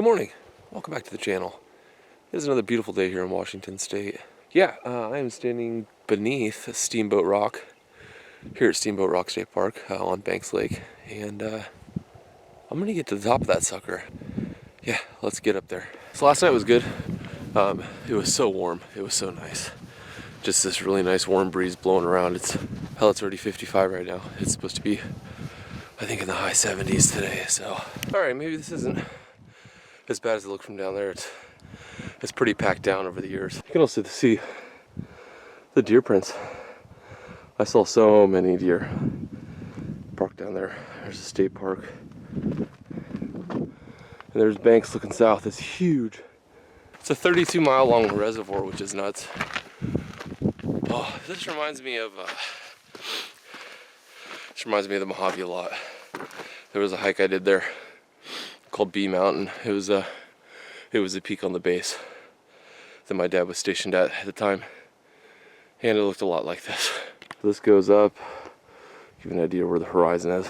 Good morning. Welcome back to the channel. It is another beautiful day here in Washington State. Yeah, I am standing beneath Steamboat Rock here at Steamboat Rock State Park on Banks Lake, and I'm gonna get to the top of that sucker. Yeah, let's get up there. So last night was good. It was so warm. It was so nice. Just this really nice warm breeze blowing around. It's already 55 right now. It's supposed to be, I think, in the high 70s today. So, all right, maybe this isn't as bad as it looked from down there. It's pretty packed down over the years. You can also see the deer prints. I saw so many deer parked down there. There's a state park. And there's Banks looking south. It's huge. It's a 32-mile long reservoir, which is nuts. Oh, this reminds me of the Mojave a lot. There was a hike I did there called Bee Mountain. It was a peak on the base that my dad was stationed at the time, and it looked a lot like this. This goes up, give you an idea where the horizon is.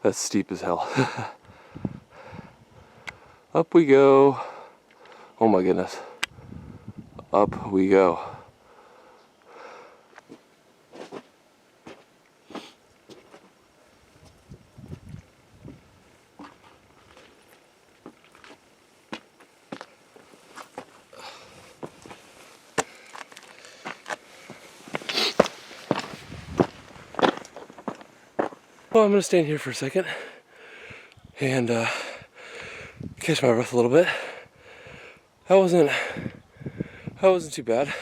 That's steep as hell. Up we go. Oh my goodness. Up we go. Well, I'm gonna stand here for a second and catch my breath a little bit. That wasn't too bad.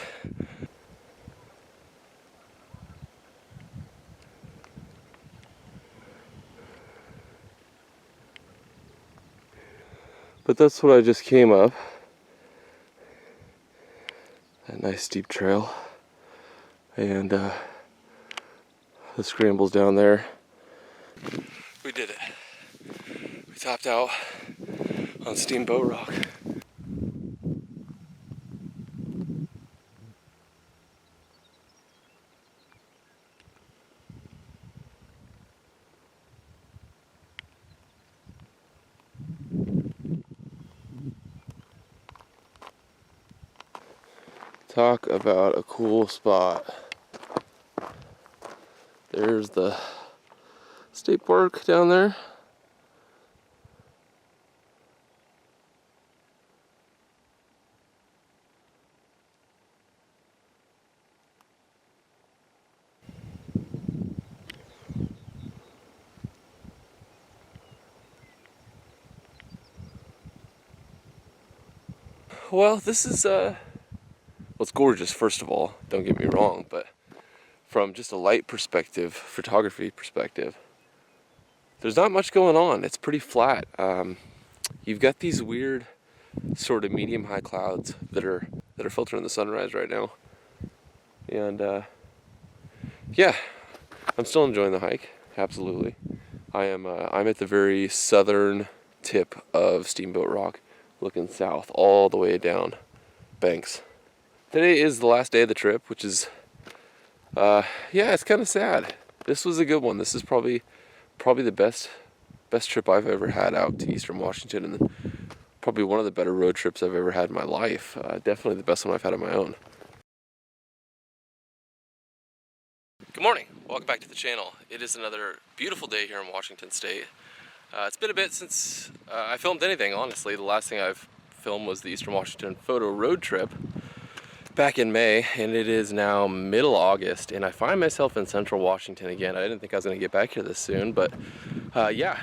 But that's what I just came up. That nice steep trail. And the scrambles down there. We did it. We topped out on Steamboat Rock. Talk about a cool spot. There's the state park down there. Well, this is it's gorgeous, first of all, don't get me wrong, but from just a light perspective, photography perspective, there's not much going on. It's pretty flat. You've got these weird sort of medium-high clouds that are filtering the sunrise right now, and yeah, I'm still enjoying the hike. Absolutely, I'm at the very southern tip of Steamboat Rock, looking south all the way down Banks. Today is the last day of the trip, which is yeah, it's kind of sad. This was a good one. This is probably the best trip I've ever had out to Eastern Washington, and probably one of the better road trips I've ever had in my life. Definitely the best one I've had on my own. Good morning. Welcome back to the channel. It is another beautiful day here in Washington State. It's been a bit since I filmed anything, honestly. The last thing I've filmed was the Eastern Washington photo road trip back in May, and it is now middle August, and I find myself in Central Washington again. I didn't think I was going to get back here this soon, but yeah,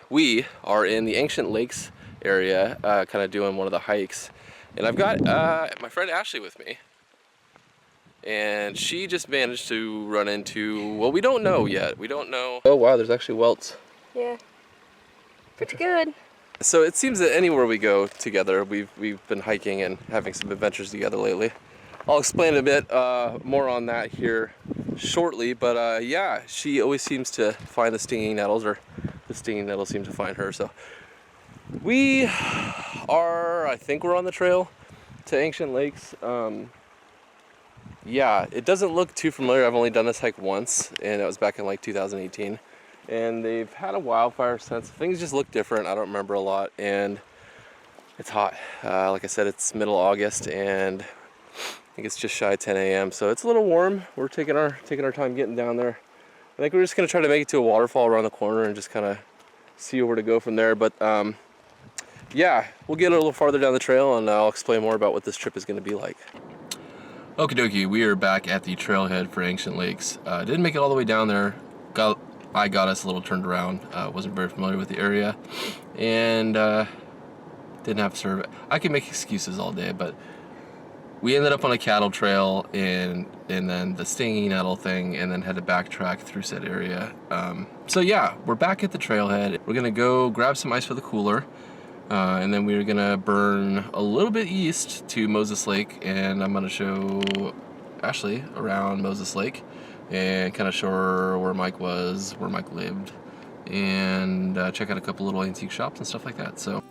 we are in the Ancient Lakes area, kind of doing one of the hikes, and I've got my friend Ashley with me, and she just managed to run into, well, we don't know yet. We don't know. Oh wow, there's actually welts. Yeah, pretty good. So it seems that anywhere we go together, we've been hiking and having some adventures together lately. I'll explain a bit more on that here shortly, but yeah, she always seems to find the stinging nettles, or the stinging nettles seem to find her. So we are, I think we're on the trail to Ancient Lakes. Yeah, it doesn't look too familiar. I've only done this hike once, and it was back in like 2018. and they've had a wildfire since. Things just look different. I don't remember a lot, and it's hot. Like I said, it's middle August, and I think it's just shy of 10 a.m. So it's a little warm. We're taking our time getting down there. I think we're just gonna try to make it to a waterfall around the corner and just kind of see where to go from there. But yeah, we'll get a little farther down the trail, and I'll explain more about what this trip is gonna be like. Okie dokie, we are back at the trailhead for Ancient Lakes. Didn't make it all the way down there. I got us a little turned around. Wasn't very familiar with the area, and didn't have service. I can make excuses all day, but we ended up on a cattle trail and then the stinging nettle thing, and then had to backtrack through said area. So yeah, we're back at the trailhead. We're gonna go grab some ice for the cooler, and then we're gonna burn a little bit east to Moses Lake, and I'm gonna show Ashley around Moses Lake and kind of show her where Mike was, where Mike lived, and check out a couple little antique shops and stuff like that. So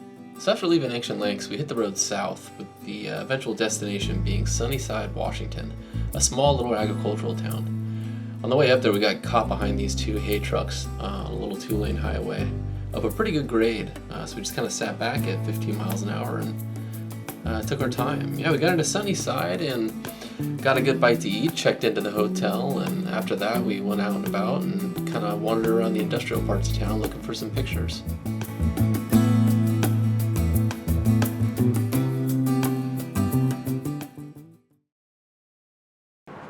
after leaving Ancient Lakes, we hit the road south, with the eventual destination being Sunnyside, Washington, a small little agricultural town. On the way up there, we got caught behind these two hay trucks on a little 2-lane highway of a pretty good grade. So we just kind of sat back at 15 miles an hour and took our time. Yeah, we got into Sunnyside and got a good bite to eat, checked into the hotel, and after that we went out and about and kind of wandered around the industrial parts of town looking for some pictures.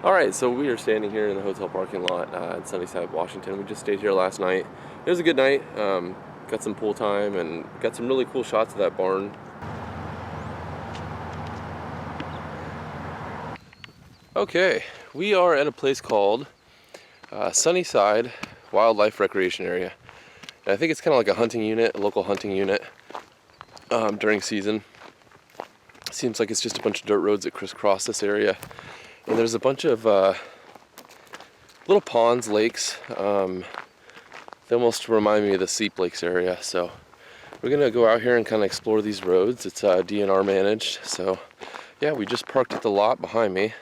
Alright, so we are standing here in the hotel parking lot in Sunnyside, Washington. We just stayed here last night. It was a good night. Got some pool time and got some really cool shots of that barn. Okay, we are at a place called Sunnyside Wildlife Recreation Area. And I think it's kind of like a hunting unit, a local hunting unit during season. Seems like it's just a bunch of dirt roads that crisscross this area. And there's a bunch of little ponds, lakes. They almost remind me of the Seep Lakes area. So we're gonna go out here and kind of explore these roads. It's DNR managed. So yeah, we just parked at the lot behind me. I'm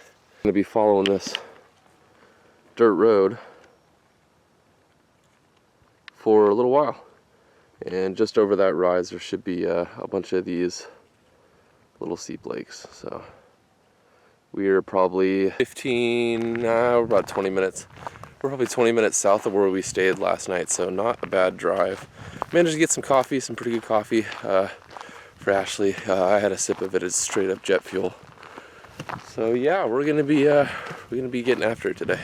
gonna be following this dirt road for a little while. And just over that rise, there should be a bunch of these little Seep Lakes. So we are probably we're about 20 minutes. We're probably 20 minutes south of where we stayed last night, so not a bad drive. Managed to get some coffee, some pretty good coffee for Ashley. I had a sip of it. It's straight up jet fuel. So yeah, we're gonna be getting after it today.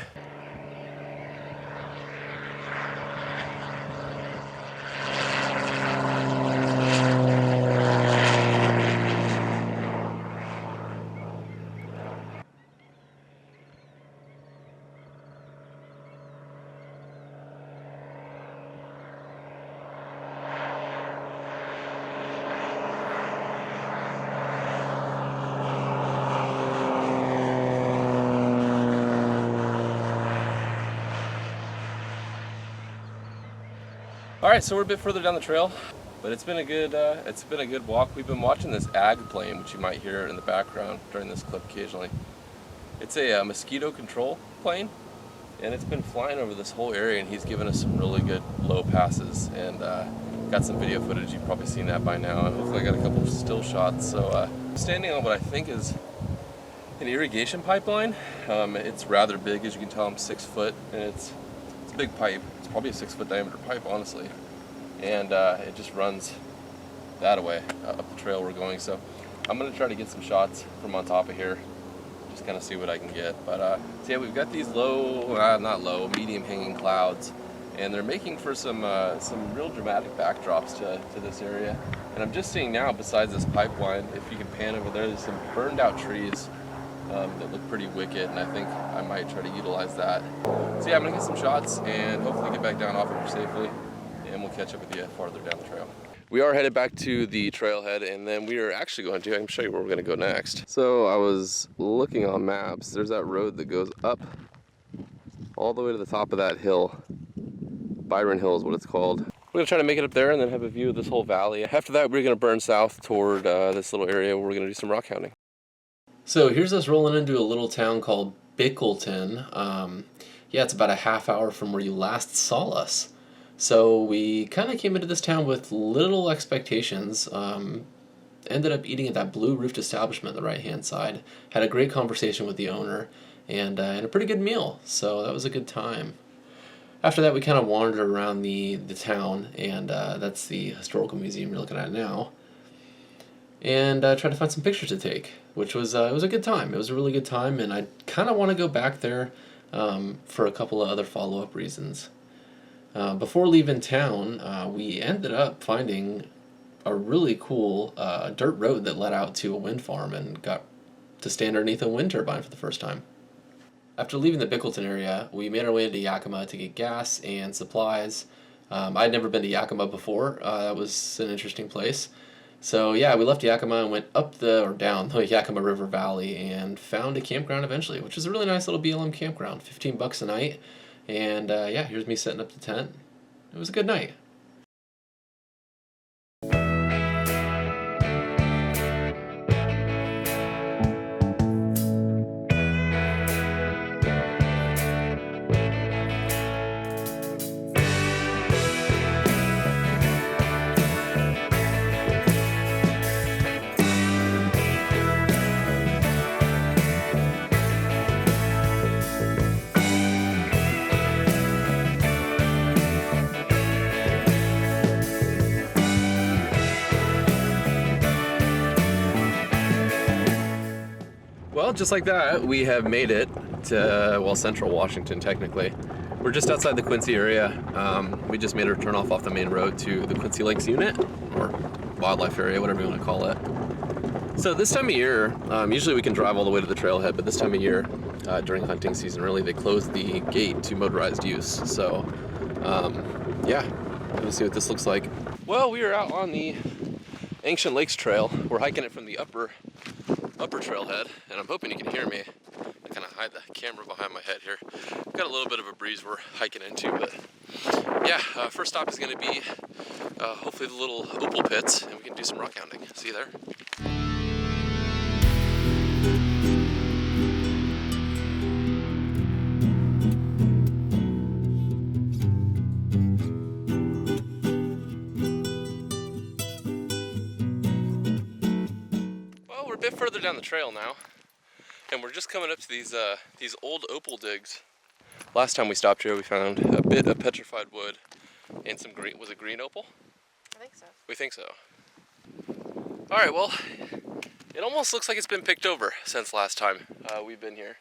All right, so we're a bit further down the trail, but it's been a good walk. We've been watching this ag plane, which you might hear in the background during this clip occasionally. It's a mosquito control plane, and it's been flying over this whole area, and he's given us some really good low passes, and got some video footage. You've probably seen that by now, and hopefully I got a couple of still shots. So I'm standing on what I think is an irrigation pipeline. It's rather big, as you can tell. I'm 6 foot, and it's a big pipe. It's probably a 6 foot diameter pipe, honestly, and it just runs that way up the trail we're going. So I'm gonna try to get some shots from on top of here, just kind of see what I can get. But so yeah, we've got these medium hanging clouds, and they're making for some real dramatic backdrops to this area. And I'm just seeing now, besides this pipeline, if you can pan over there, there's some burned out trees that look pretty wicked, and I think I might try to utilize that. So yeah, I'm gonna get some shots and hopefully get back down off of here safely, and we'll catch up with you farther down the trail. We are headed back to the trailhead, and then we are actually going to, I can show you where we're gonna go next. So I was looking on maps, there's that road that goes up all the way to the top of that hill. Byron Hill is what it's called. We're gonna try to make it up there and then have a view of this whole valley. After that, we're gonna burn south toward this little area where we're gonna do some rock hounding. So here's us rolling into a little town called Bickleton. Yeah, it's about a half hour from where you last saw us. So we kind of came into this town with little expectations. Ended up eating at that blue roofed establishment on the right hand side. Had a great conversation with the owner and a pretty good meal. So that was a good time. After that, we kind of wandered around the town, and that's the historical museum you're looking at now. And tried to find some pictures to take, which was it was a good time. It was a really good time, and I kind of want to go back there for a couple of other follow-up reasons. Before leaving town, we ended up finding a really cool dirt road that led out to a wind farm and got to stand underneath a wind turbine for the first time. After leaving the Bickleton area, we made our way into Yakima to get gas and supplies. I'd never been to Yakima before. That was an interesting place. So yeah, we left Yakima and went down the Yakima River Valley and found a campground eventually, which is a really nice little BLM campground, $15 a night. And yeah, here's me setting up the tent. It was a good night. Well, just like that, we have made it to, well, central Washington, technically. We're just outside the Quincy area. We just made our turn off the main road to the Quincy Lakes unit, or wildlife area, whatever you want to call it. So this time of year, usually we can drive all the way to the trailhead, but this time of year, during hunting season, really, they close the gate to motorized use. So, yeah, let's see what this looks like. Well, we are out on the Ancient Lakes Trail. We're hiking it from the upper trailhead, and I'm hoping you can hear me. I kind of hide the camera behind my head here. We've got a little bit of a breeze we're hiking into, but yeah, first stop is going to be hopefully the little opal pits, and we can do some rock hounding. See you there. A bit further down the trail now, and we're just coming up to these old opal digs. Last time we stopped here, we found a bit of petrified wood and some green. Was it green opal? I think so. We think so. All right, well, it almost looks like it's been picked over since last time we've been here.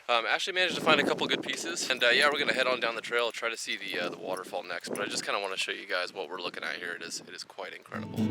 Ashley managed to find a couple good pieces, and yeah, we're gonna head on down the trail, try to see the waterfall next. But I just kind of want to show you guys what we're looking at here. It is quite incredible.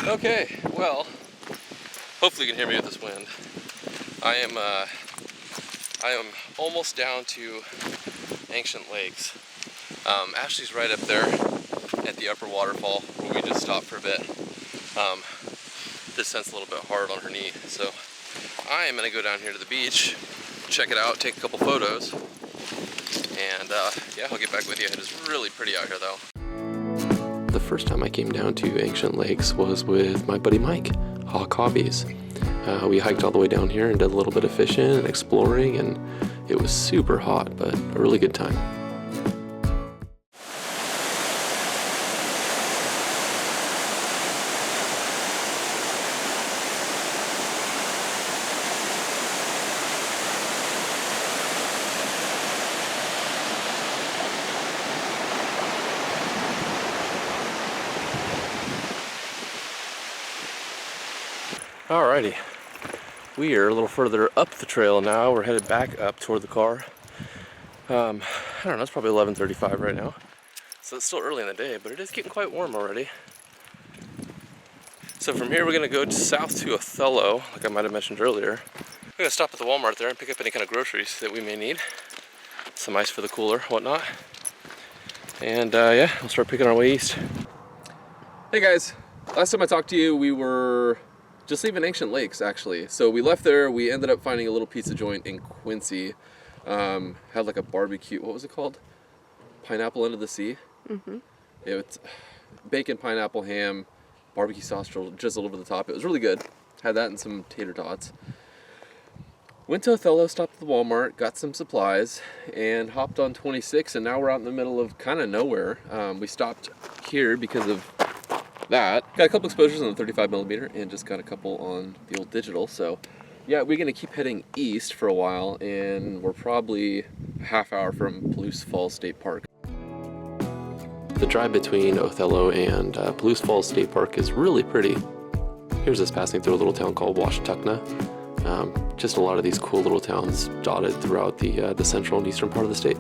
Okay, well, hopefully you can hear me with this wind. I am almost down to Ancient Lakes. Ashley's right up there at the upper waterfall where we just stopped for a bit. This scent's a little bit hard on her knee, so I am gonna go down here to the beach, check it out, take a couple photos, and yeah, I'll get back with you. It is really pretty out here though. The first time I came down to Ancient Lakes was with my buddy Mike, Hawk Hobbies. We hiked all the way down here and did a little bit of fishing and exploring, and it was super hot, but a really good time. Alrighty, we are a little further up the trail now. We're headed back up toward the car. I don't know, it's probably 11:35 right now. So it's still early in the day, but it is getting quite warm already. So from here we're gonna go south to Othello, like I might have mentioned earlier. We're gonna stop at the Walmart there and pick up any kind of groceries that we may need. some ice for the cooler, whatnot. And yeah, we'll start picking our way east. Hey guys, last time I talked to you, we were just leaving Ancient Lakes actually. So we left there, we ended up finding a little pizza joint in Quincy. Had like a barbecue, what was it called? Pineapple Under the Sea. Mm-hmm. It's bacon, pineapple, ham, barbecue sauce drizzled over the top. It was really good. Had that and some tater tots. Went to Othello, stopped at the Walmart, got some supplies, and hopped on 26, and now we're out in the middle of kind of nowhere. We stopped here because of that. Got a couple exposures on the 35mm and just got a couple on the old digital. So yeah, we're gonna keep heading east for a while, and we're probably a half hour from Palouse Falls State Park. The drive between Othello and Palouse Falls State Park is really pretty. Here's us passing through a little town called Washtenaw. Just a lot of these cool little towns dotted throughout the central and eastern part of the state.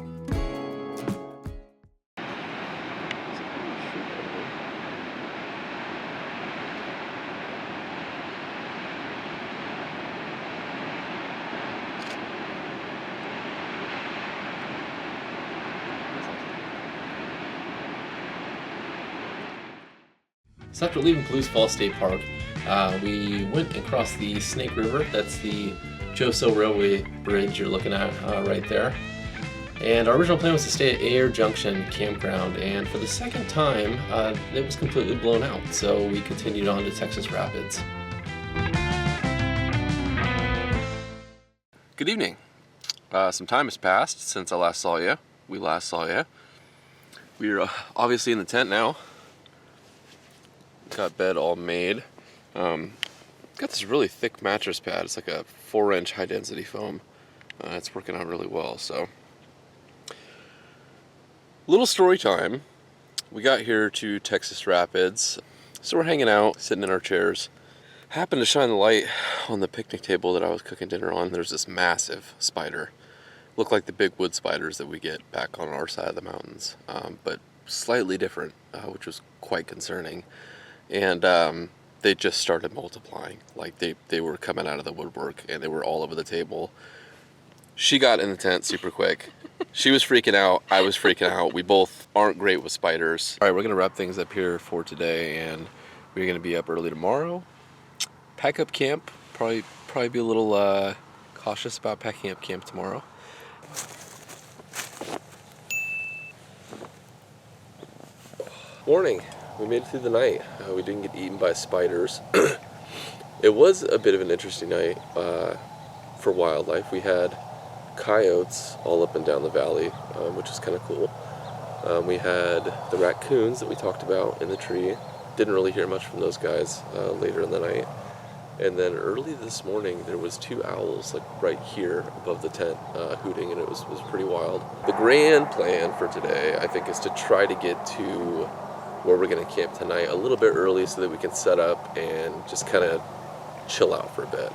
So after leaving Palouse Falls State Park, we went across the Snake River. That's the Joso Railway Bridge you're looking at right there. And our original plan was to stay at Air Junction Campground, and for the second time, it was completely blown out. So we continued on to Texas Rapids. Good evening. Some time has passed since I last saw you. We last saw you. We're obviously in the tent now. Got bed all made. Got this really thick mattress pad. It's like a 4-inch high density foam. It's working out really well. So, little story time. We got here to Texas Rapids. So we're hanging out, sitting in our chairs. Happened to shine the light on the picnic table that I was cooking dinner on. There's this massive spider. Looked like the big wood spiders that we get back on our side of the mountains, but slightly different, which was quite concerning. And they just started multiplying. Like they were coming out of the woodwork, and they were all over the table. She got in the tent super quick. She was freaking out. I was freaking out. We both aren't great with spiders. All right, we're going to wrap things up here for today, and we're going to be up early tomorrow. Pack up camp. Probably be a little cautious about packing up camp tomorrow. Morning. We made it through the night. We didn't get eaten by spiders. It was a bit of an interesting night for wildlife. We had coyotes all up and down the valley, which is kind of cool. We had the raccoons that we talked about in the tree. Didn't really hear much from those guys later in the night. And then early this morning, there was 2 owls like right here above the tent hooting, and it was pretty wild. The grand plan for today, I think, is to try to get to where we're going to camp tonight a little bit early so that we can set up and just kind of chill out for a bit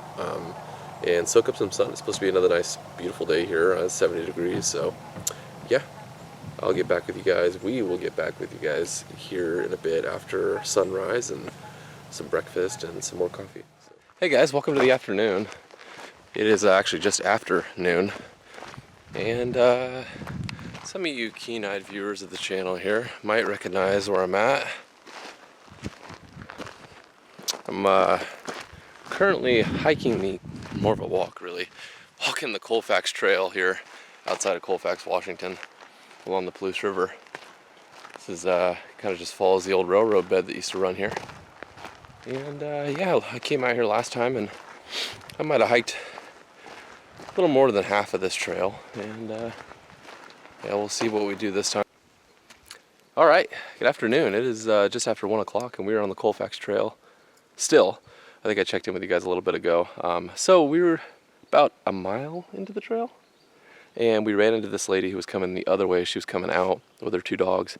and soak up some sun. It's supposed to be another nice, beautiful day here, 70 degrees. So yeah, I'll get back with you guys. We will get back with you guys here in a bit after sunrise and some breakfast and some more coffee. So. Hey guys, welcome to the afternoon. It is actually just after noon, and some of you keen-eyed viewers of the channel here might recognize where I'm at. I'm currently hiking more of a walk really, walking the Colfax Trail here outside of Colfax, Washington, along the Palouse River. This is kind of just follows the old railroad bed that used to run here. And yeah, I came out here last time and I might have hiked a little more than half of this trail, and yeah, we'll see what we do this time. All right, good afternoon. It is just after 1 o'clock, and we are on the Colfax Trail still. I think I checked in with you guys a little bit ago. So we were about a mile into the trail, and we ran into this lady who was coming the other way. She was coming out with her 2 dogs,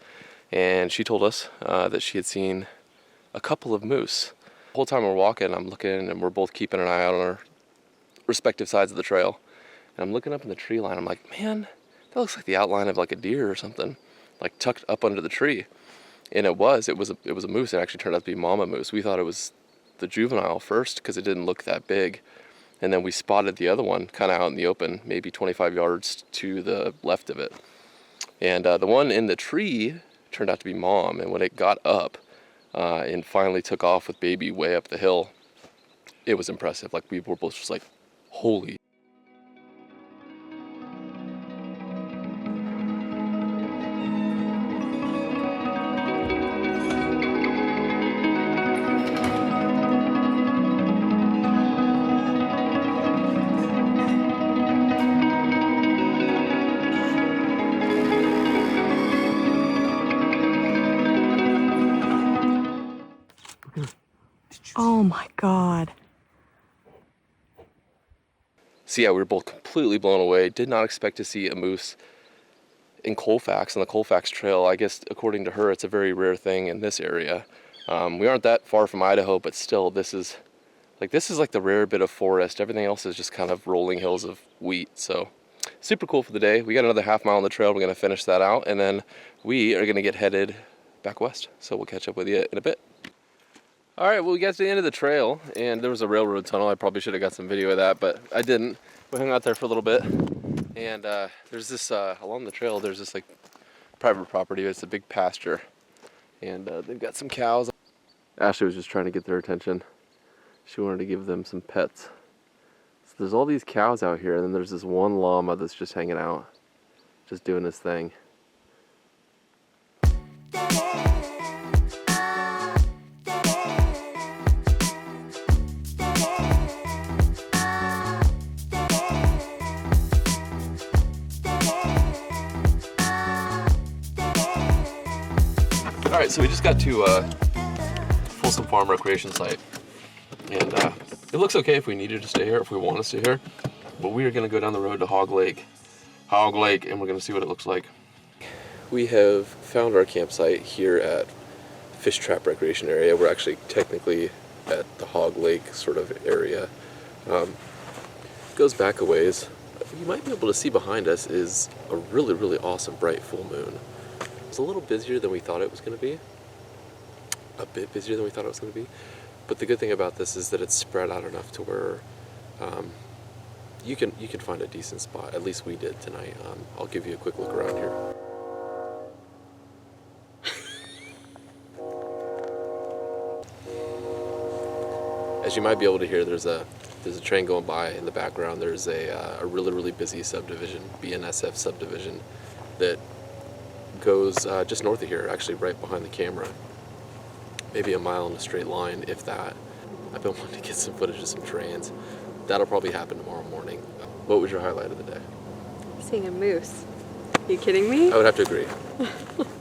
and she told us that she had seen a couple of moose. The whole time we're walking, I'm looking, and we're both keeping an eye out on our respective sides of the trail. And I'm looking up in the tree line. I'm like, man, that looks like the outline of like a deer or something, like tucked up under the tree. And it was a moose. It actually turned out to be mama moose. We thought it was the juvenile first because it didn't look that big. And then we spotted the other one kind of out in the open, maybe 25 yards to the left of it. And the one in the tree turned out to be mom. And when it got up and finally took off with baby way up the hill, it was impressive. Like, we were both just like, holy. Oh my God. So yeah, we were both completely blown away. Did not expect to see a moose in Colfax, on the Colfax Trail. I guess according to her, it's a very rare thing in this area. We aren't that far from Idaho, but still, this is like the rare bit of forest. Everything else is just kind of rolling hills of wheat. So super cool for the day. We got another half mile on the trail. We're gonna finish that out, and then we are gonna get headed back west. So we'll catch up with you in a bit. All right, well, we got to the end of the trail, and there was a railroad tunnel. I probably should have got some video of that, but I didn't. We hung out there for a little bit, and there's this, along the trail, there's this, like, private property. It's a big pasture, and they've got some cows. Ashley was just trying to get their attention. She wanted to give them some pets. So there's all these cows out here, and then there's this one llama that's just hanging out, just doing his thing. Alright, so we just got to Folsom Farm Recreation Site, and it looks okay if we needed to stay here, if we want to stay here, but we are going to go down the road to Hog Lake, and we're going to see what it looks like. We have found our campsite here at Fishtrap Recreation Area. We're actually technically at the Hog Lake sort of area. It goes back a ways. You might be able to see behind us is a really, really awesome bright full moon. It's a little busier than we thought it was going to be. A bit busier than we thought it was going to be. But the good thing about this is that it's spread out enough to where you can find a decent spot. At least we did tonight. I'll give you a quick look around here. As you might be able to hear, there's a train going by in the background. There's a really, really busy subdivision, BNSF subdivision, that goes just north of here, actually right behind the camera. Maybe a mile in a straight line, if that. I've been wanting to get some footage of some trains. That'll probably happen tomorrow morning. What was your highlight of the day? Seeing a moose. Are you kidding me? I would have to agree.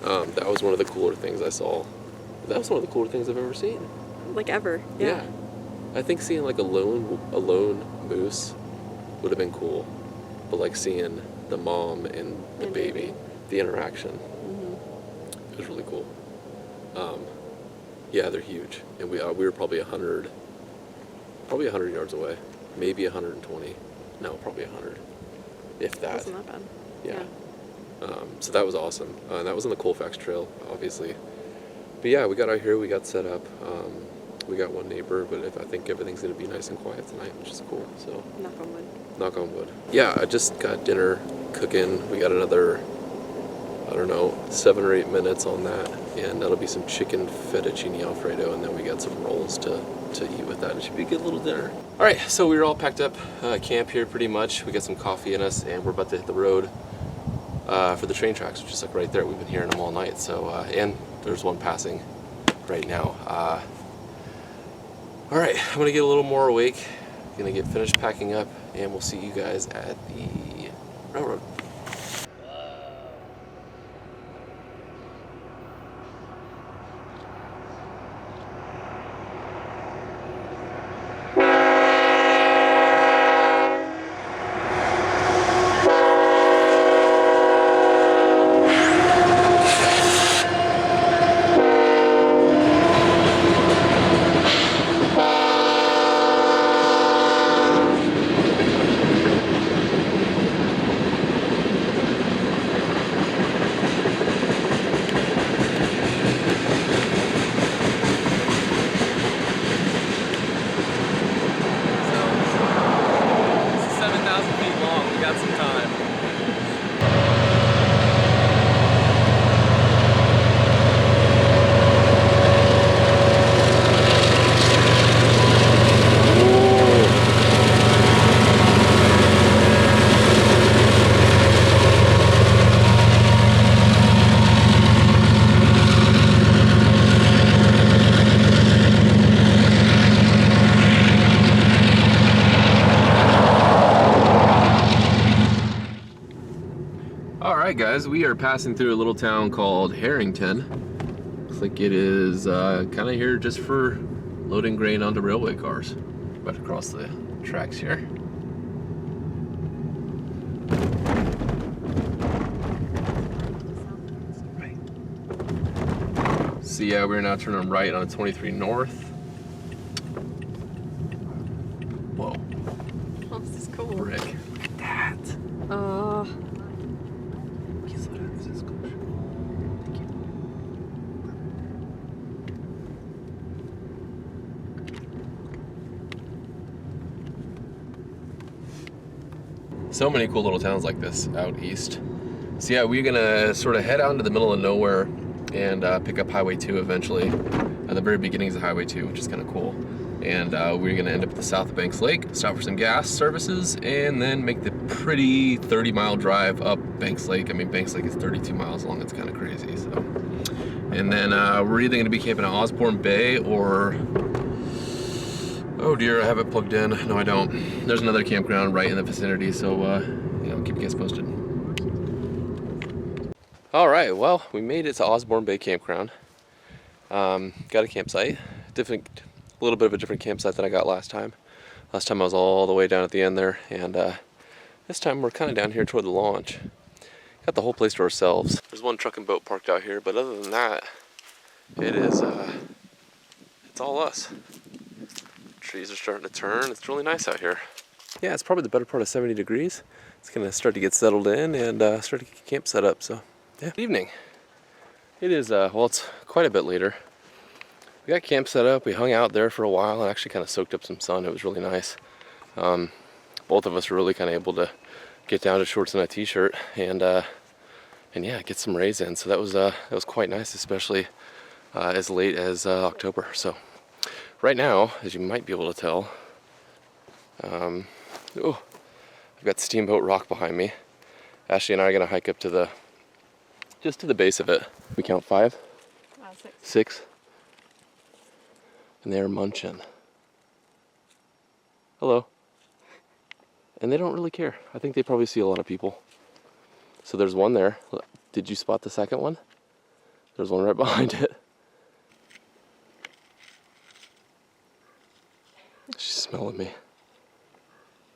That was one of the cooler things I saw. That was one of the cooler things I've ever seen. Like ever. Yeah. I think seeing like a lone moose would have been cool, but like seeing the mom and the baby, the interaction, it was really cool. Yeah, they're huge, and we were probably 100 yards away, maybe 120. No, probably 100, if that. Wasn't that bad. Yeah. So that was awesome. That was on the Colfax Trail, obviously. But yeah, we got out here, we got set up. We got one neighbor, but I think everything's gonna be nice and quiet tonight, which is cool. So. Knock on wood. Knock on wood. Yeah, I just got dinner cooking. We got another, I don't know, 7 or 8 minutes on that, and that'll be some chicken fettuccine alfredo, and then we got some rolls to eat with that. It should be a good little dinner. All right, so we were all packed up, camp here pretty much. We got some coffee in us, and we're about to hit the road for the train tracks, which is like right there. We've been hearing them all night. So, and there's one passing right now. All right, I'm gonna get a little more awake, gonna get finished packing up, and we'll see you guys at the railroad. guys, we are passing through a little town called Harrington. Looks like it is kind of here just for loading grain onto railway cars. About to cross the tracks here. So yeah, we're now turning right on 23 North. Whoa. Oh, this is cool. Brick. Look at that. Oh. Please slow down, this is close. Thank you. So many cool little towns like this out east. So yeah, we're gonna sort of head out into the middle of nowhere and pick up Highway 2 eventually. At the very beginnings of Highway 2, which is kind of cool. And we're gonna end up at the south of Banks Lake, stop for some gas services, and then make the pretty 30-mile drive up Banks Lake. I mean, Banks Lake is 32 miles long, it's kind of crazy, so. And then we're either gonna be camping at Osbourne Bay or, oh dear, I have it plugged in. No, I don't. There's another campground right in the vicinity, so you know, keep you guys posted. All right, well, we made it to Osbourne Bay Campground. Got a campsite, a little bit of a different campsite than I got last time. Last time I was all the way down at the end there, and this time we're kind of down here toward the launch. Got the whole place to ourselves. There's one truck and boat parked out here, but other than that, it is, it's all us. Trees are starting to turn. It's really nice out here. Yeah, it's probably the better part of 70 degrees. It's gonna start to get settled in and start to get camp set up, so yeah. Good evening. It is, well, it's quite a bit later. We got camp set up, we hung out there for a while and actually kind of soaked up some sun. It was really nice. Both of us were really kind of able to get down to shorts and a t-shirt and yeah, get some rays in. So that was quite nice, especially as late as October. So right now, as you might be able to tell, I've got Steamboat Rock behind me. Ashley and I are gonna hike up to just to the base of it. We count 5? 6. And they're munching. Hello. And they don't really care. I think they probably see a lot of people. So there's one there. Did you spot the second one? There's one right behind it. She's smelling me.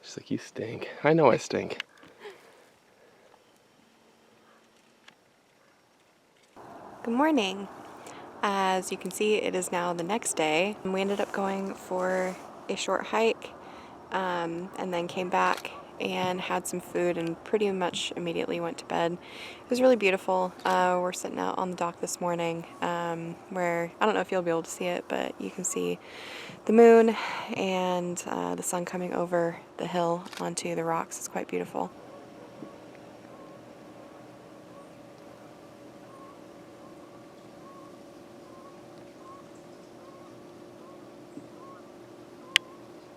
She's like, you stink. I know I stink. Good morning. As you can see, it is now the next day. We ended up going for a short hike and then came back and had some food and pretty much immediately went to bed. It was really beautiful. We're sitting out on the dock this morning where, I don't know if you'll be able to see it, but you can see the moon and the sun coming over the hill onto the rocks. It's quite beautiful.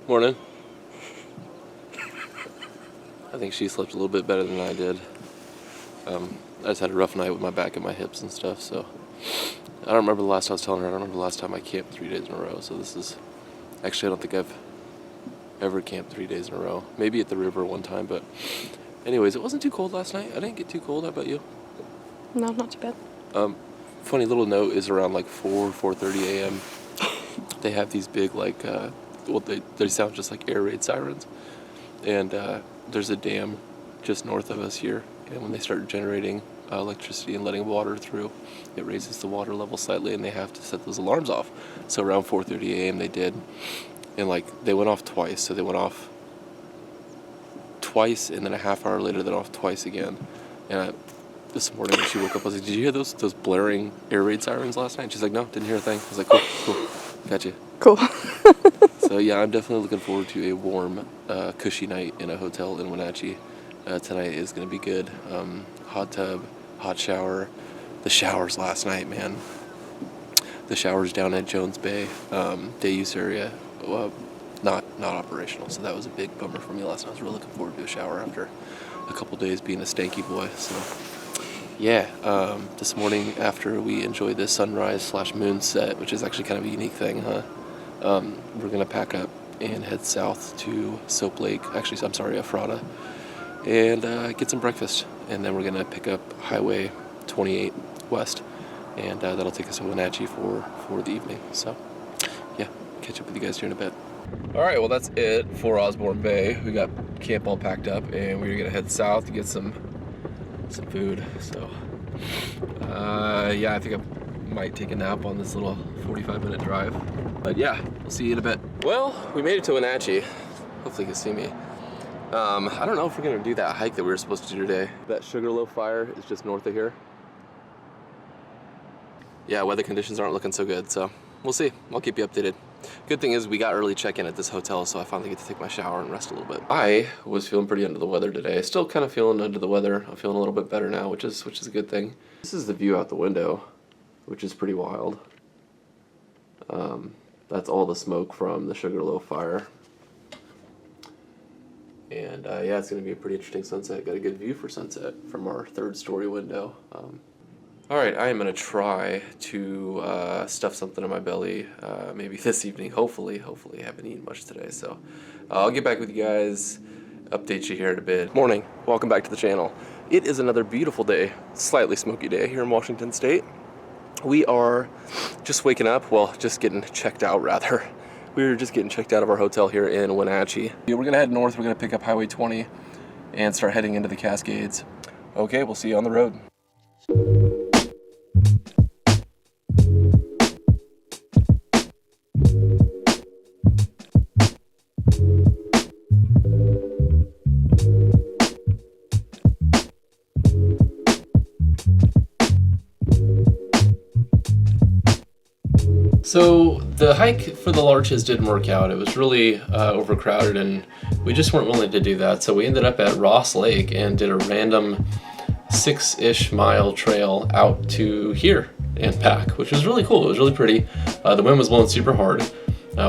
Morning. I think she slept a little bit better than I did. I just had a rough night with my back and my hips and stuff, so I don't remember the last time I was telling her, I don't remember the last time I camped 3 days in a row, so this is, actually I don't think I've ever camped 3 days in a row. Maybe at the river one time, but anyways, it wasn't too cold last night. I didn't get too cold. How about you? No, not too bad. Funny little note is around like 4:30 a.m. They have these big like, well, they sound just like air raid sirens, and there's a dam just north of us here, and when they start generating electricity and letting water through, it raises the water level slightly, and they have to set those alarms off. So around 4:30 a.m. they did, and like they went off twice. So they went off twice, and then a half hour later they're off twice again. And this morning when she woke up, I was like, "Did you hear those blaring air raid sirens last night?" And she's like, "No, didn't hear a thing." I was like, "Cool, gotcha." Cool. So yeah, I'm definitely looking forward to a warm, cushy night in a hotel in Wenatchee. Tonight is going to be good. Hot tub, hot shower. The showers last night, man. The showers down at Jones Bay, day use area, not operational. So that was a big bummer for me last night. I was really looking forward to a shower after a couple days being a stanky boy. So yeah, this morning after we enjoyed this sunrise/moon set, which is actually kind of a unique thing, huh? We're gonna pack up and head south to Soap Lake. Actually, I'm sorry, Ephrata, and get some breakfast. and then we're gonna pick up Highway 28 west, and that'll take us to Wenatchee for the evening. So yeah, catch up with you guys here in a bit. All right, well that's it for Osbourne Bay. We got camp all packed up, and we're gonna head south to get some food. So yeah, I think I might take a nap on this little 45-minute drive. But yeah, we'll see you in a bit. Well, we made it to Wenatchee. Hopefully you can see me. I don't know if we're gonna do that hike that we were supposed to do today. That Sugarloaf fire is just north of here. Yeah, weather conditions aren't looking so good, so we'll see. I'll keep you updated. Good thing is we got early check-in at this hotel, so I finally get to take my shower and rest a little bit. I was feeling pretty under the weather today. Still kind of feeling under the weather. I'm feeling a little bit better now, which is a good thing. This is the view out the window, which is pretty wild. That's all the smoke from the Sugarloaf fire. And yeah, it's going to be a pretty interesting sunset. Got a good view for sunset from our 3rd-story window. All right, I am going to try to stuff something in my belly maybe this evening. Hopefully. I haven't eaten much today, so I'll get back with you guys, update you here in a bit. Morning, welcome back to the channel. It is another beautiful day, slightly smoky day here in Washington State. We are just waking up, well, just getting checked out rather. We were just getting checked out of our hotel here in Wenatchee. We're gonna head north, we're gonna pick up Highway 20 and start heading into the Cascades. Okay, we'll see you on the road. So the hike for the Larches didn't work out. It was really overcrowded, and we just weren't willing to do that. So we ended up at Ross Lake and did a random 6-ish mile trail out to here and back, which was really cool. It was really pretty. The wind was blowing super hard,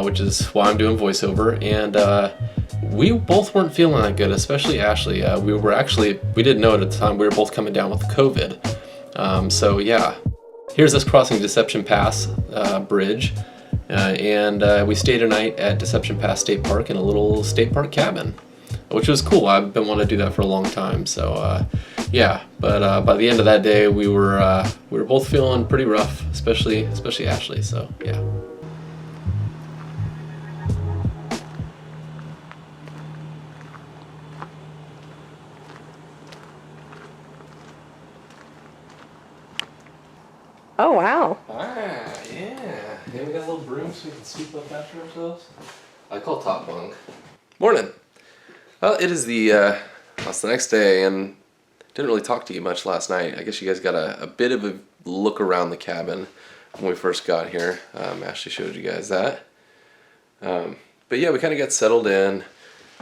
which is why I'm doing voiceover. And we both weren't feeling that good, especially Ashley. We didn't know it at the time, we were both coming down with COVID. So yeah. Here's us crossing Deception Pass Bridge, and we stayed a night at Deception Pass State Park in a little state park cabin, which was cool. I've been wanting to do that for a long time, so yeah. But by the end of that day, we were both feeling pretty rough, especially Ashley. So yeah. Oh, wow. Ah, yeah. Yeah, we got a little broom so we can sweep up after ourselves. I call top bunk. Morning. Well, it is the next day, and didn't really talk to you much last night. I guess you guys got a bit of a look around the cabin when we first got here. Ashley showed you guys that. But yeah, we kind of got settled in,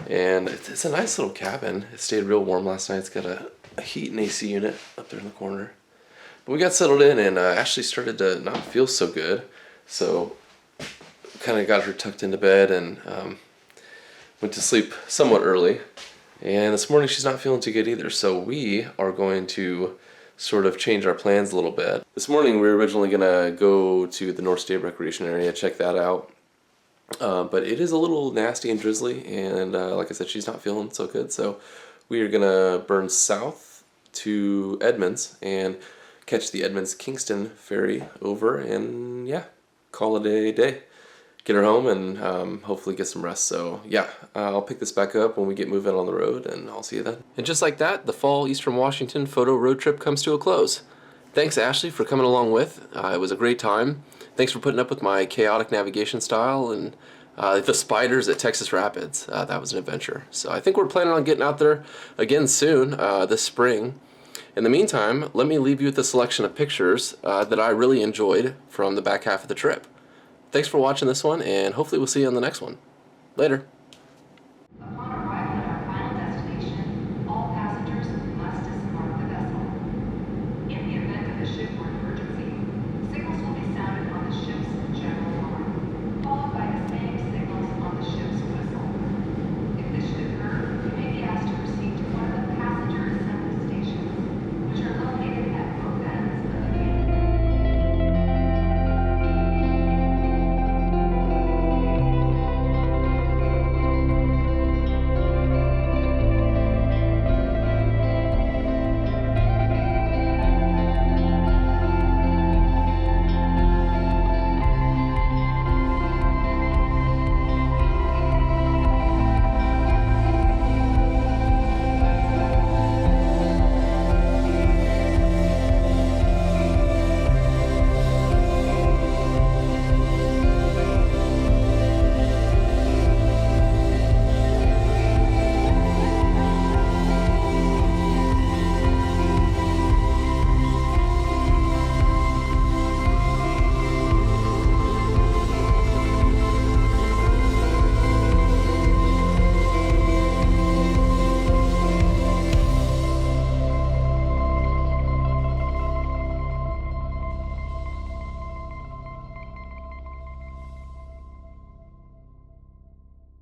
and it's a nice little cabin. It stayed real warm last night. It's got a heat and AC unit up there in the corner. But we got settled in, and Ashley started to not feel so good, so kind of got her tucked into bed and went to sleep somewhat early. And this morning she's not feeling too good either, so we are going to sort of change our plans a little bit. This morning we were originally going to go to the North State Recreation Area, check that out. But it is a little nasty and drizzly, and like I said, she's not feeling so good, so we are going to burn south to Edmonds and catch the Edmonds-Kingston ferry over, and yeah, call it a day. Get her home and hopefully get some rest. So yeah, I'll pick this back up when we get moving on the road, and I'll see you then. And just like that, the fall Eastern Washington photo road trip comes to a close. Thanks, Ashley, for coming along with. It was a great time. Thanks for putting up with my chaotic navigation style, and the spiders at Texas Rapids. That was an adventure. So I think we're planning on getting out there again soon, this spring. In the meantime, let me leave you with a selection of pictures that I really enjoyed from the back half of the trip. Thanks for watching this one, and hopefully we'll see you on the next one. Later.